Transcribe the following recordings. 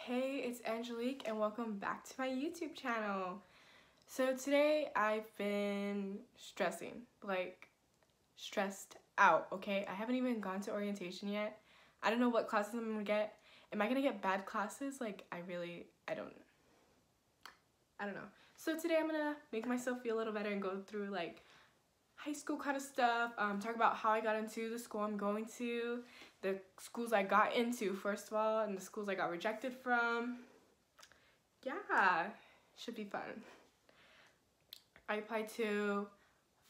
Hey, it's Angelique and welcome back to my YouTube channel. So today I've been stressed out, okay? I haven't even gone to orientation yet. I don't know what classes I'm gonna get. Am I gonna get bad classes? I don't know. So today I'm gonna make myself feel a little better and go through like high school kind of stuff, talk about how I got into the school I'm going to, the schools I got into first of all, and the schools I got rejected from. Yeah, should be fun. I applied to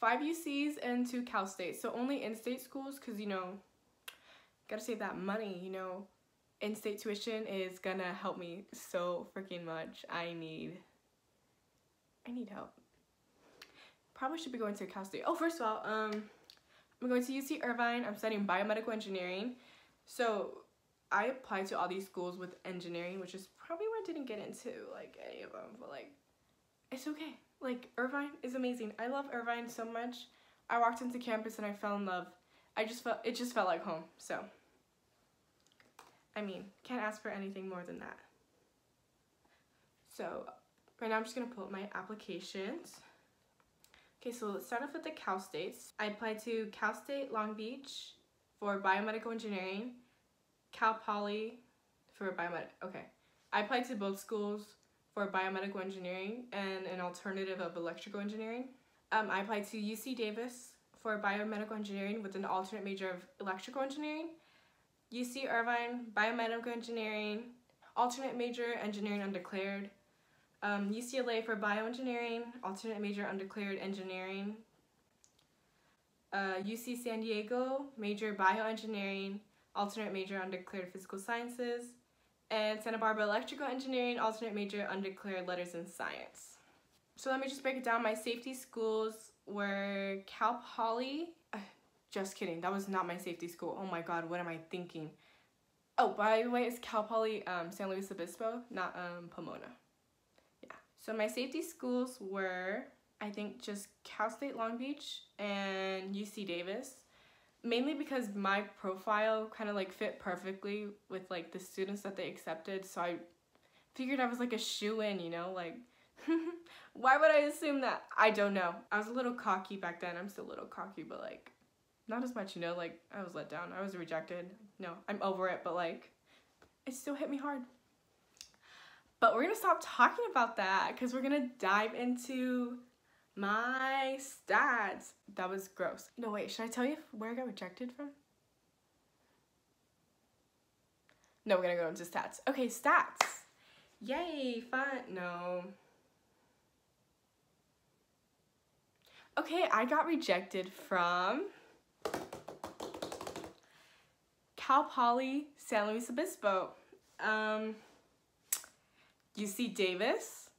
5 UCs and 2 Cal States, so only in-state schools because, gotta save that money, in-state tuition is gonna help me so freaking much. I need help. Probably should be going to Cal State. Oh, first of all, I'm going to UC Irvine. I'm studying biomedical engineering. So I applied to all these schools with engineering, which is probably why I didn't get into like any of them, but like it's okay. Like Irvine is amazing. I love Irvine so much. I walked into campus and I fell in love. It just felt like home. So I mean, can't ask for anything more than that. So right now I'm just gonna pull up my applications. Okay, so let's start off with the Cal States. I applied to Cal State Long Beach for biomedical engineering, Cal Poly for I applied to both schools for biomedical engineering and an alternative of electrical engineering. I applied to UC Davis for biomedical engineering with an alternate major of electrical engineering, UC Irvine, biomedical engineering, alternate major, engineering undeclared, UCLA for bioengineering, alternate major undeclared engineering, UC San Diego, major bioengineering, alternate major undeclared physical sciences, and Santa Barbara electrical engineering, alternate major undeclared letters in science. So let me just break it down. My safety schools were Cal Poly. Just kidding, that was not my safety school. Oh my god, what am I thinking? Oh, by the way, it's Cal Poly San Luis Obispo, not Pomona. So my safety schools were, I think, just Cal State Long Beach and UC Davis, mainly because my profile kind of like fit perfectly with like the students that they accepted. So I figured I was like a shoo-in, like why would I assume that? I don't know. I was a little cocky back then. I'm still a little cocky, but like not as much, like I was let down. I was rejected. No, I'm over it, but like it still hit me hard. But we're gonna stop talking about that because we're gonna dive into my stats. That was gross. No, wait, should I tell you where I got rejected from? No, we're gonna go into stats. Okay, stats. Yay, fun. No. Okay, I got rejected from Cal Poly San Luis Obispo. UC Davis,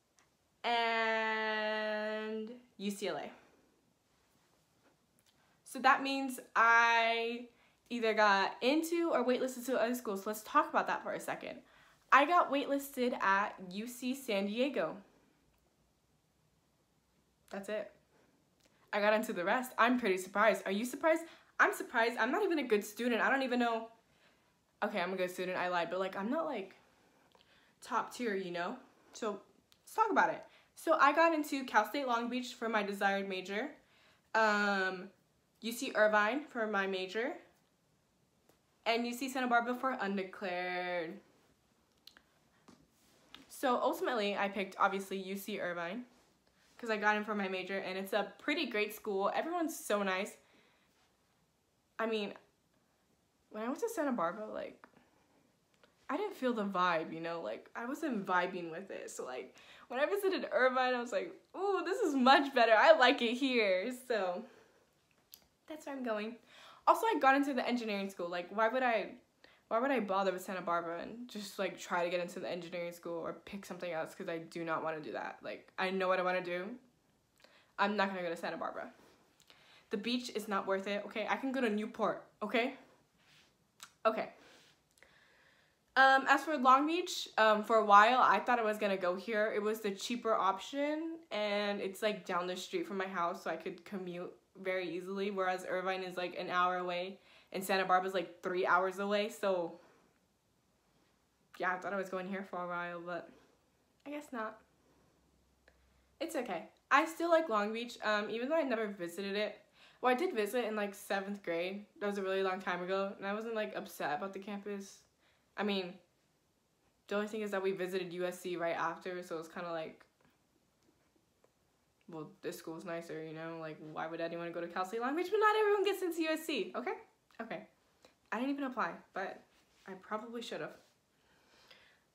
and UCLA. So that means I either got into or waitlisted to other schools. So let's talk about that for a second. I got waitlisted at UC San Diego. That's it. I got into the rest. I'm pretty surprised. Are you surprised? I'm surprised. I'm not even a good student. I don't even know. Okay, I'm a good student. I lied, but like I'm not like top tier, So let's talk about it. So I got into Cal State Long Beach for my desired major, UC Irvine for my major, and UC Santa Barbara for undeclared. So ultimately I picked obviously UC Irvine because I got in for my major and it's a pretty great school. Everyone's so nice. I mean, when I went to Santa Barbara, like I didn't feel the vibe, like I wasn't vibing with it. So like when I visited Irvine, I was like, ooh, this is much better. I like it here. So that's where I'm going. Also, I got into the engineering school. Like why would I bother with Santa Barbara and just like try to get into the engineering school or pick something else because I do not want to do that. Like I know what I want to do. I'm not going to go to Santa Barbara. The beach is not worth it. Okay, I can go to Newport. Okay. As for Long Beach, for a while, I thought I was gonna go here. It was the cheaper option, and it's like down the street from my house, so I could commute very easily, whereas Irvine is like an hour away, and Santa Barbara's like 3 hours away, so Yeah, I thought I was going here for a while, but I guess not. It's okay. I still like Long Beach, even though I never visited it. Well, I did visit in like 7th grade. That was a really long time ago, and I wasn't like upset about the campus. I mean, the only thing is that we visited USC right after, so it's kind of like, well, this school's nicer, you know? Like, why would anyone go to Cal State Long Beach? But not everyone gets into USC, okay? Okay. I didn't even apply, but I probably should have.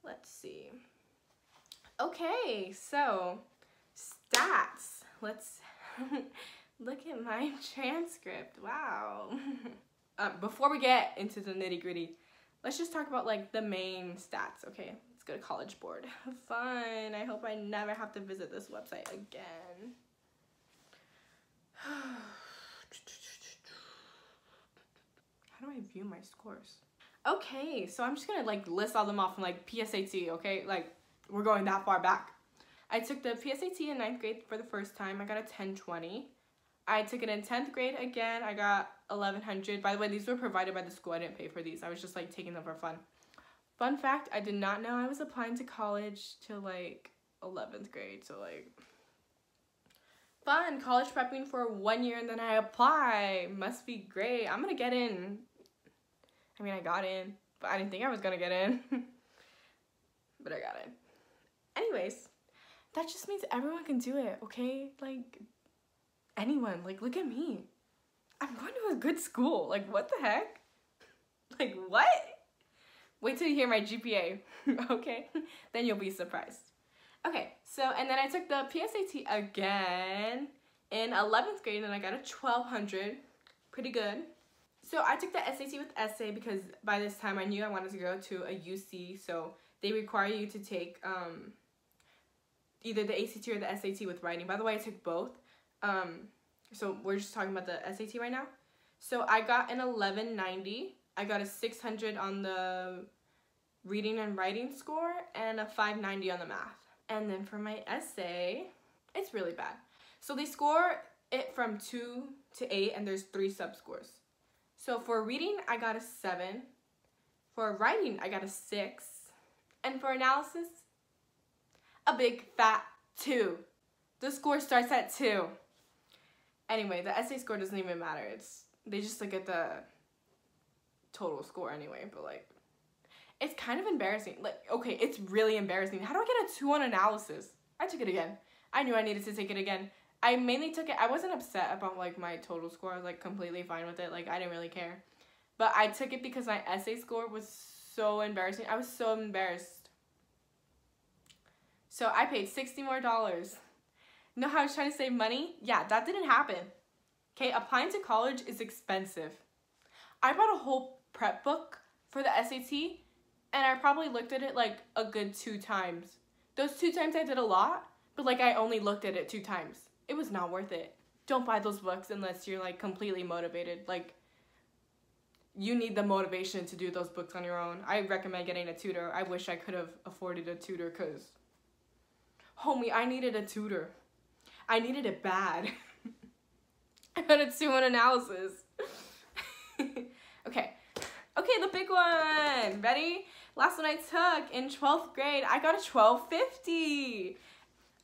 Let's see. Okay, so stats. Let's look at my transcript. Wow. Before we get into the nitty-gritty, let's just talk about like the main stats. Okay, let's go to College Board. Fun. I hope I never have to visit this website again. How do I view my scores? Okay, so I'm just gonna like list all them off from like PSAT, okay? Like, we're going that far back. I took the PSAT in 9th grade for the first time. I got a 1020. I took it in 10th grade again. I got 1100. By the way, these were provided by the school. I didn't pay for these. I was just like taking them for fun. Fun fact, I did not know I was applying to college till like 11th grade. So like, fun, college prepping for 1 year and then I apply. Must be great. I'm gonna get in. I mean, I got in, but I didn't think I was gonna get in. But I got in. Anyways, that just means everyone can do it, okay? Like, anyone. Like, look at me. I'm going to a good school. Like, what the heck? Like, what? Wait till you hear my GPA, okay? Then you'll be surprised. Okay, so, and then I took the PSAT again in 11th grade, and I got a 1200. Pretty good. So I took the SAT with essay because by this time I knew I wanted to go to a UC, so they require you to take either the ACT or the SAT with writing. By the way, I took both. So we're just talking about the SAT right now. So I got an 1190. I got a 600 on the reading and writing score and a 590 on the math. And then for my essay, it's really bad. So they score it from 2 to 8 and there's 3 subscores. So for reading, I got a 7. For writing, I got a 6. And for analysis, a big fat 2. The score starts at 2. Anyway, the essay score doesn't even matter. They just look at the total score anyway, but like, it's kind of embarrassing. Like, okay, it's really embarrassing. How do I get a 2 on analysis? I took it again. I knew I needed to take it again. I mainly took it, I wasn't upset about like my total score. I was like completely fine with it. Like, I didn't really care. But I took it because my essay score was so embarrassing. I was so embarrassed. So I paid $60 more. Know how I was trying to save money? Yeah, that didn't happen. Okay, applying to college is expensive. I bought a whole prep book for the SAT, and I probably looked at it like a good 2 times. Those 2 times I did a lot, but like I only looked at it 2 times. It was not worth it. Don't buy those books unless you're like completely motivated. Like, you need the motivation to do those books on your own. I recommend getting a tutor. I wish I could have afforded a tutor because, homie, I needed a tutor. I needed it bad. I got a 2 on analysis. Okay, the big one. Ready? Last one I took in 12th grade, I got a 1250.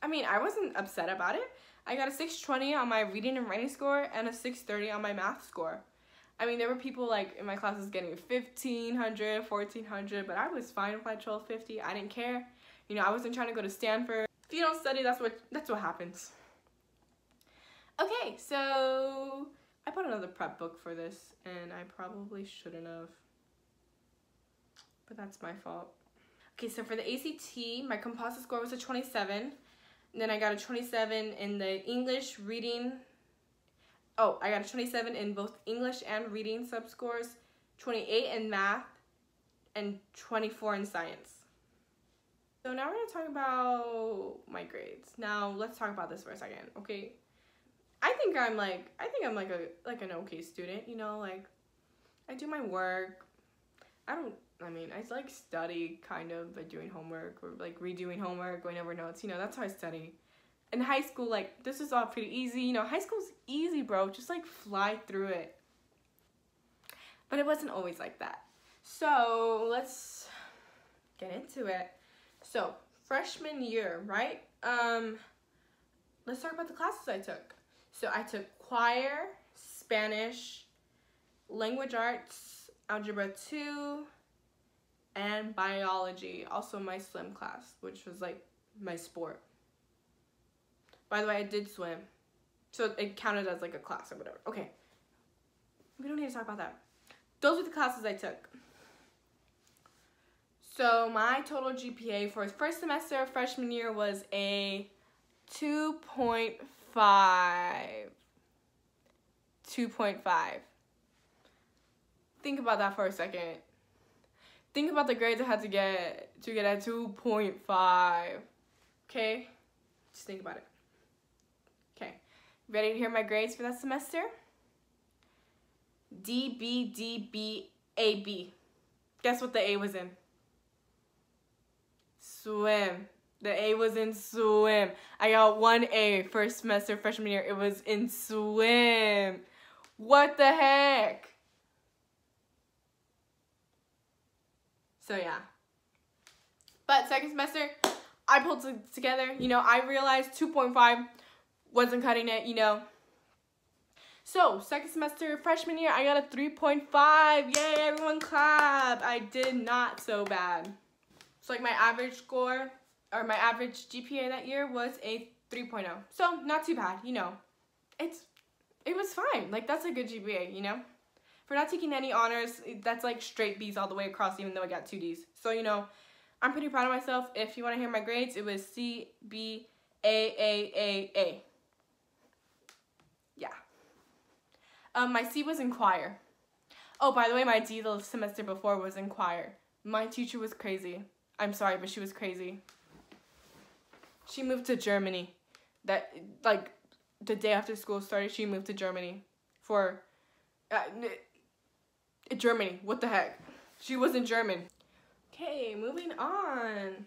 I mean, I wasn't upset about it. I got a 620 on my reading and writing score and a 630 on my math score. I mean, there were people like in my classes getting 1500, 1400, but I was fine with my 1250. I didn't care. You know, I wasn't trying to go to Stanford. If you don't study, that's what happens. Okay, so I bought another prep book for this, and I probably shouldn't have. But that's my fault. Okay, so for the ACT, my composite score was a 27. And then I got a 27 in the English reading. Oh, I got a 27 in both English and reading subscores, 28 in math, and 24 in science. So now we're gonna talk about my grades. Now let's talk about this for a second, okay? I think I'm like an okay student, you know, like I do my work. I like study kind of by doing homework or like redoing homework, going over notes, you know, that's how I study. In high school, like this is all pretty easy, you know, high school's easy, bro, just like fly through it. But it wasn't always like that. So get into it. So, freshman year, right? Let's talk about the classes I took. So, I took choir, Spanish, language arts, algebra 2, and biology. Also my swim class, which was like my sport. By the way, I did swim. So it counted as like a class or whatever. Okay. We don't need to talk about that. Those were the classes I took. So my total GPA for first semester of freshman year was a 2.5. 2.5. Think about that for a second. Think about the grades I had to get a 2.5. Okay? Just think about it. Okay. Ready to hear my grades for that semester? D, B, D, B, A, B. Guess what the A was in? Swim. The A was in swim. I got 1 A first semester freshman year. It was in swim. What the heck? So yeah. But second semester, I pulled it together. You know, I realized 2.5 wasn't cutting it, you know. So, second semester, freshman year, I got a 3.5. Yay, everyone clap. I did not so bad. So, like, my average score, or my average GPA that year was a 3.0. So, not too bad, you know. It was fine. Like, that's a good GPA, you know. For not taking any honors, that's like straight B's all the way across, even though I got 2 D's. So, you know, I'm pretty proud of myself. If you want to hear my grades, it was C, B, A. Yeah. My C was in choir. Oh, by the way, my D the semester before was in choir. My teacher was crazy. I'm sorry, but she was crazy. She moved to Germany. That, like, the day after school started, she moved to Germany for... Germany, what the heck? She wasn't German. Okay, moving on.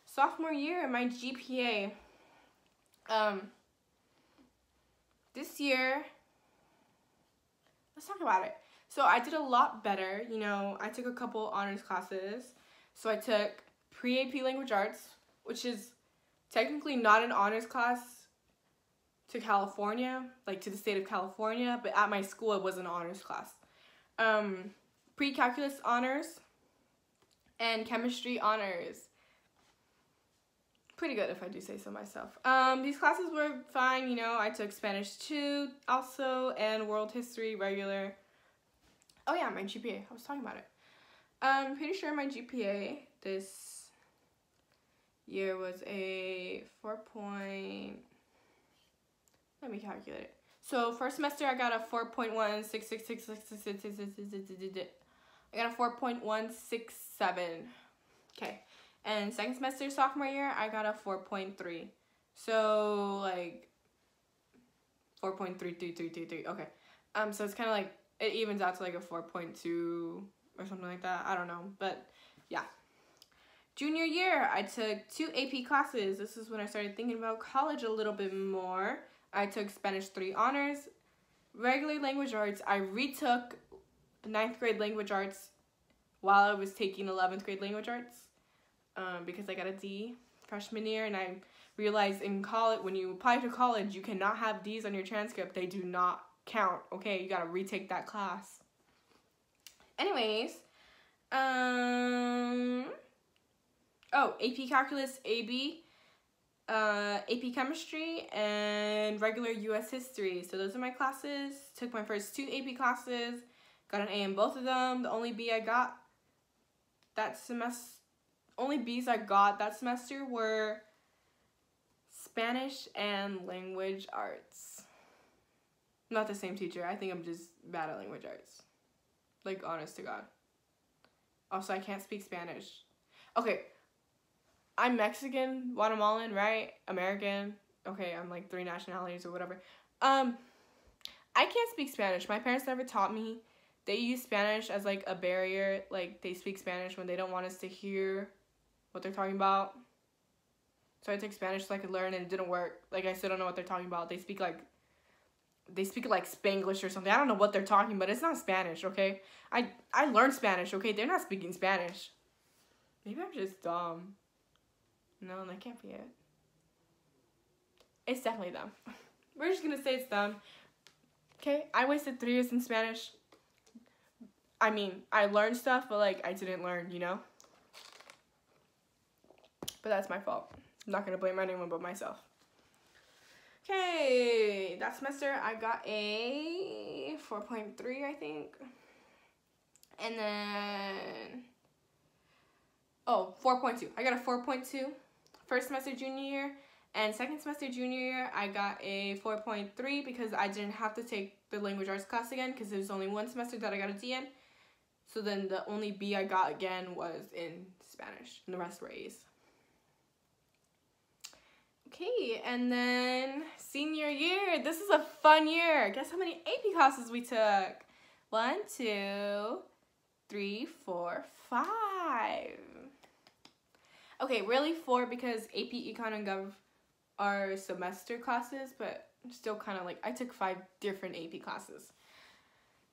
Sophomore year, my GPA. This year, let's talk about it. So I did a lot better. You know, I took a couple honors classes. So I took pre-AP language arts, which is technically not an honors class to California, like to the state of California, but at my school it was an honors class. Pre-calculus honors and chemistry honors. Pretty good if I do say so myself. These classes were fine, you know. I took Spanish 2 also and world history regular. Oh yeah, my GPA. I was talking about it. I'm pretty sure my GPA this year was a 4. Let me calculate it. So first semester I got a 4.16666. I got a 4.167. Okay. And second semester sophomore year I got a 4.3. So like 4.33333. Okay. So it's kind of like it evens out to like a 4.2 or something like that. I don't know, but yeah. Junior year I took 2 AP classes. This is when I started thinking about college a little bit more. I took Spanish 3 honors, regular language arts. I retook 9th grade language arts while I was taking 11th grade language arts because I got a D freshman year, and I realized in college, when you apply to college, you cannot have D's on your transcript. They do not count, okay? You gotta retake that class. Anyways, AP Calculus, AB, AP Chemistry, and regular US History. So those are my classes. Took my first 2 AP classes. Got an A in both of them. The only B I got that semester, only B's I got that semester were Spanish and language arts. Not the same teacher. I think I'm just bad at language arts. Like, honest to God. Also, I can't speak Spanish. Okay. I'm Mexican, Guatemalan, right? American. Okay, I'm like 3 nationalities or whatever. I can't speak Spanish. My parents never taught me. They use Spanish as like a barrier. Like, they speak Spanish when they don't want us to hear what they're talking about. So I took Spanish so I could learn, and it didn't work. Like, I still don't know what they're talking about. They speak like Spanglish or something. I don't know what they're talking, but it's not Spanish, okay? I learned Spanish, okay? They're not speaking Spanish. Maybe I'm just dumb. No, that can't be it. It's definitely dumb. We're just gonna say it's dumb. Okay, I wasted 3 years in Spanish. I mean, I learned stuff, but like I didn't learn, you know? But that's my fault. I'm not gonna blame anyone but myself. Okay, that semester I got a 4.3, I think. And then, 4.2. I got a 4.2 first semester junior year. And second semester junior year, I got a 4.3 because I didn't have to take the language arts class again because there was only one semester that I got a D in. So then the only B I got again was in Spanish, and the rest were A's. Okay, and then senior year. This is a fun year. Guess how many AP classes we took? 1, 2, 3, 4, 5. Okay, really 4 because AP, Econ, and Gov are semester classes, but still kind of like, I took 5 different AP classes.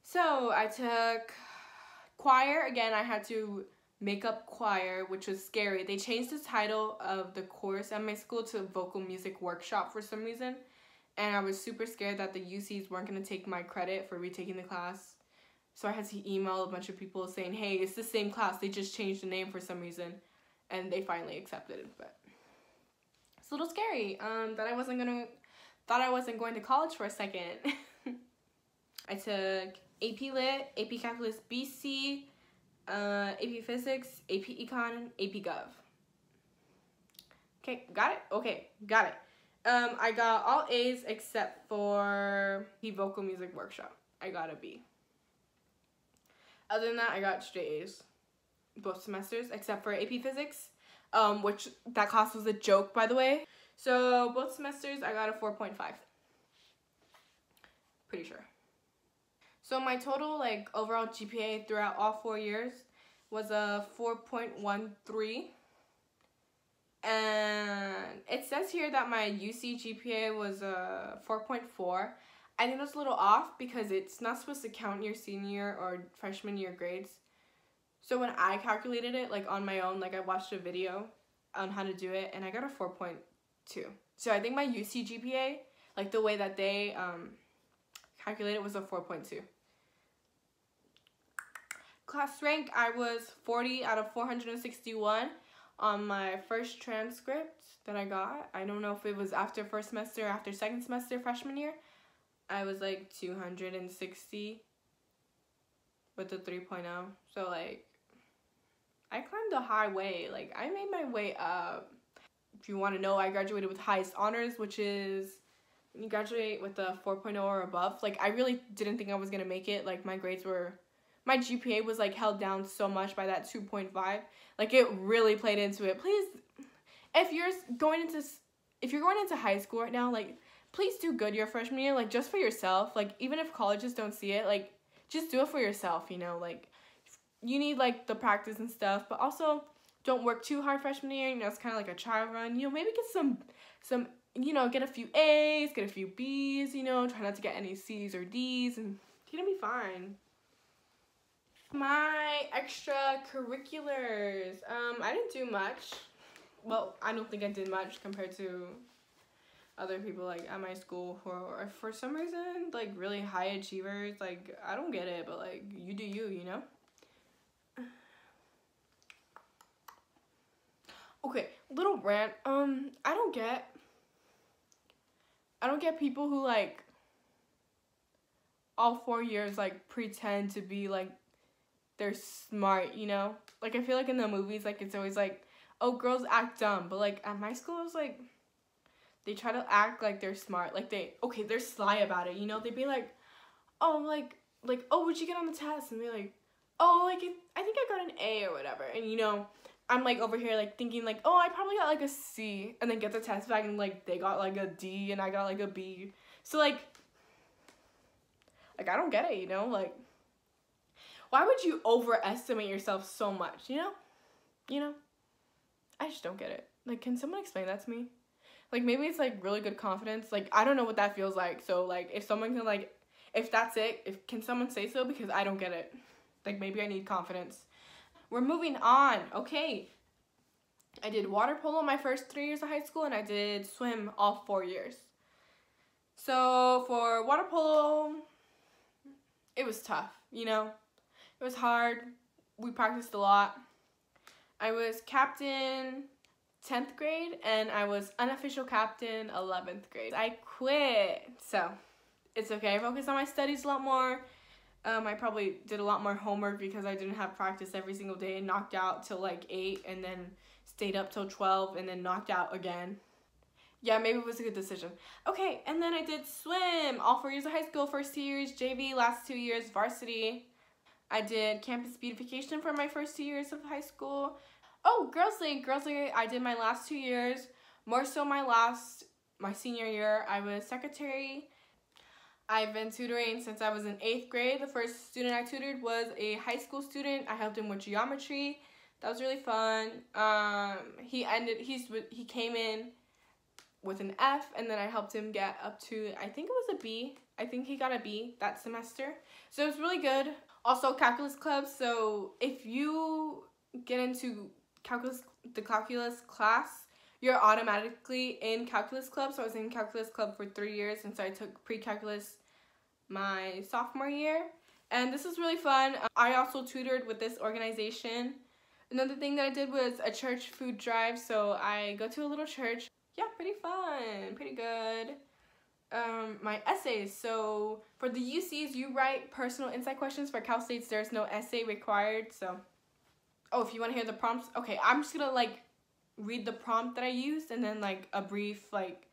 So I took choir. Again, I had to make up choir, which was scary. They changed the title of the course at my school to vocal music workshop for some reason. And I was super scared that the UCs weren't going to take my credit for retaking the class. So I had to email a bunch of people saying, hey, it's the same class. They just changed the name for some reason. And they finally accepted it. But it's a little scary that I wasn't going to college for a second. I took AP Lit, AP Calculus BC, AP Physics, AP Econ, AP Gov. Okay, got it? Okay, got it. I got all A's except for the vocal music workshop. I got a B. Other than that, I got straight A's both semesters except for AP Physics, which that class was a joke, by the way. So both semesters, I got a 4.5. Pretty sure. So my total, like, overall GPA throughout all 4 years was a 4.13. And it says here that my UC GPA was a 4.4. I think that's a little off because it's not supposed to count your senior or freshman year grades. So when I calculated it, like, on my own, like, I watched a video on how to do it, and I got a 4.2. So I think my UC GPA, like, the way that they calculated was a 4.2. Class rank, I was 40 out of 461 on my first transcript that I got. I don't know if it was after first semester or after second semester freshman year. I was like 260 with the 3.0. So like, I climbed a high way. Like, I made my way up. If you want to know, I graduated with highest honors, which is when you graduate with a 4.0 or above. Like, I really didn't think I was going to make it. Like, my GPA was like held down so much by that 2.5. Like, it really played into it. Please, if you're going into high school right now, like, please do good your freshman year, like, just for yourself. Like, even if colleges don't see it, like, just do it for yourself, you know? Like, you need, like, the practice and stuff, but also don't work too hard freshman year. You know, it's kind of like a trial run. You know, maybe get some, you know, get a few A's, get a few B's, you know, try not to get any C's or D's, and you're gonna be fine. My extracurriculars. I didn't do much. Well, I don't think I did much compared to other people, like, at my school who are, for some reason, like, really high achievers. Like, I don't get it, but, like, you do you, you know? Okay, little rant. I don't get people who, like, all 4 years, like, pretend to be, like, they're smart, you know? Like, I feel like in the movies, like, it's always like, oh, girls act dumb. But, like, at my school, it was like, they try to act like they're smart. Like, they're sly about it, you know? They'd be like, oh, like, oh, what'd you get on the test? And be like, oh, like, I think I got an A or whatever. And, you know, I'm, like, over here, like, thinking, like, oh, I probably got, like, a C. And then get the test back and, like, they got, like, a D and I got, like, a B. So, like, I don't get it, you know? Like, why would you overestimate yourself so much, you know? You know? I just don't get it. Like, can someone explain that to me? Like, maybe it's, like, really good confidence. Like, I don't know what that feels like. So, like, if someone can, like, if that's it, can someone say so? Because I don't get it. Like, maybe I need confidence. We're moving on. Okay. I did water polo my first 3 years of high school, and I did swim all 4 years. So for water polo, it was tough, you know? It was hard. We practiced a lot. I was captain 10th grade, and I was unofficial captain 11th grade. I quit, so it's okay. I focused on my studies a lot more. I probably did a lot more homework because I didn't have practice every single day and knocked out till like 8 and then stayed up till 12 and then knocked out again. Yeah, maybe it was a good decision. Okay, and then I did swim all 4 years of high school, first 2 years JV, last 2 years varsity. I did campus beautification for my first 2 years of high school. Oh, Girls League, I did my last 2 years. More so my senior year, I was secretary. I've been tutoring since I was in 8th grade. The first student I tutored was a high school student. I helped him with geometry. That was really fun. He came in with an F, and then I helped him get up to, I think it was a B. I think he got a B that semester. So it was really good. Also, calculus club. So if you get into the calculus class, you're automatically in calculus club. So I was in calculus club for 3 years, and so I took pre-calculus my sophomore year, and this was really fun. I also tutored with this organization. Another thing that I did was a church food drive, so I go to a little church. Yeah, pretty fun, pretty good. My essays, so for the UCs, you write personal insight questions. For Cal States, there's no essay required, so. Oh, if you want to hear the prompts, okay, I'm just gonna like read the prompt that I used and then like a brief like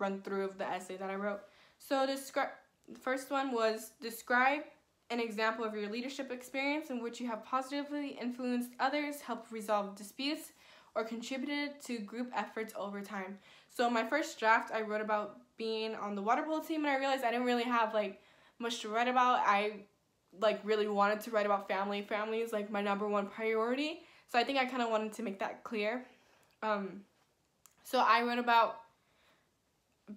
run through of the essay that I wrote. So the first one was describe an example of your leadership experience in which you have positively influenced others, helped resolve disputes, or contributed to group efforts over time. So my first draft, I wrote about being on the water polo team, and I realized I didn't really have like much to write about. I like really wanted to write about family. Family is like my #1 priority. So I think I kind of wanted to make that clear. So I wrote about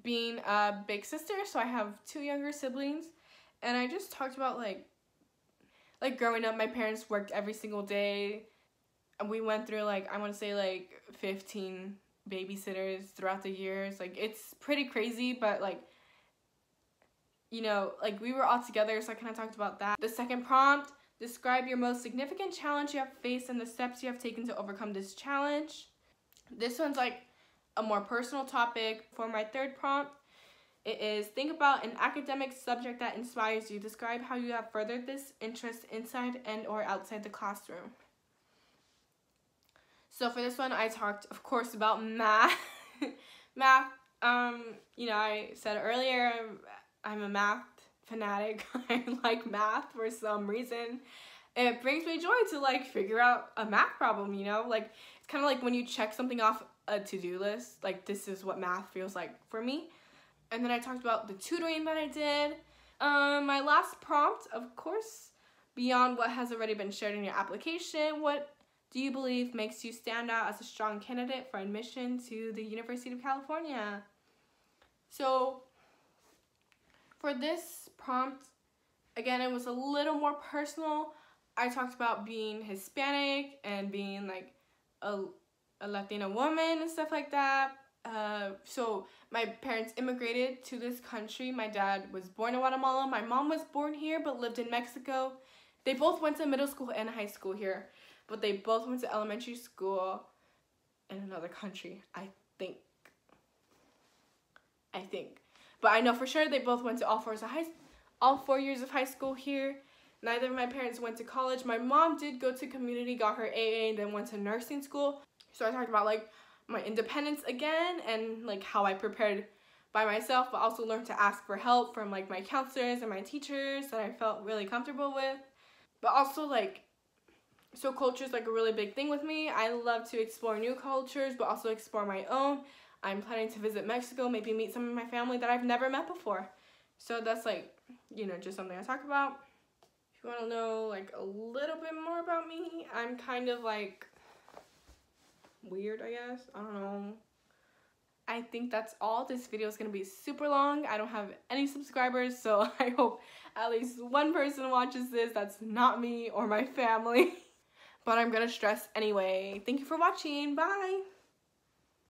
being a big sister. So I have 2 younger siblings, and I just talked about like growing up. My parents worked every single day, and we went through like, I want to say like 15 babysitters throughout the years. Like it's pretty crazy, but like, you know, like we were all together, so I kind of talked about that. The second prompt, describe your most significant challenge you have faced and the steps you have taken to overcome this challenge. This one's like a more personal topic. For my third prompt, it is think about an academic subject that inspires you. Describe how you have furthered this interest inside and or outside the classroom. So for this one, I talked, of course, about math. Math, you know, I said earlier, I'm a math fanatic. I like math for some reason. It brings me joy to like figure out a math problem, you know? Like it's kind of like when you check something off a to-do list, like this is what math feels like for me. And then I talked about the tutoring that I did. My last prompt, of course, beyond what has already been shared in your application, what do you believe makes you stand out as a strong candidate for admission to the University of California? So for this prompt, again, it was a little more personal. I talked about being Hispanic and being like a Latina woman and stuff like that. So my parents immigrated to this country. My dad was born in Guatemala. My mom was born here but lived in Mexico. They both went to middle school and high school here, but they both went to elementary school in another country, I think. But I know for sure they both went to all 4 years of high school here. Neither of my parents went to college. My mom did go to community, got her AA, and then went to nursing school. So I talked about like my independence again and like how I prepared by myself, but also learned to ask for help from like my counselors and my teachers that I felt really comfortable with. But also like, so culture is like a really big thing with me. I love to explore new cultures, but also explore my own. I'm planning to visit Mexico, maybe meet some of my family that I've never met before. So that's like, you know, just something I talk about. If you want to know like a little bit more about me, I'm kind of like weird, I guess. I don't know. I think that's all. This video is going to be super long. I don't have any subscribers, so I hope at least one person watches this that's not me or my family. but I'm gonna stress anyway. Thank you for watching. Bye.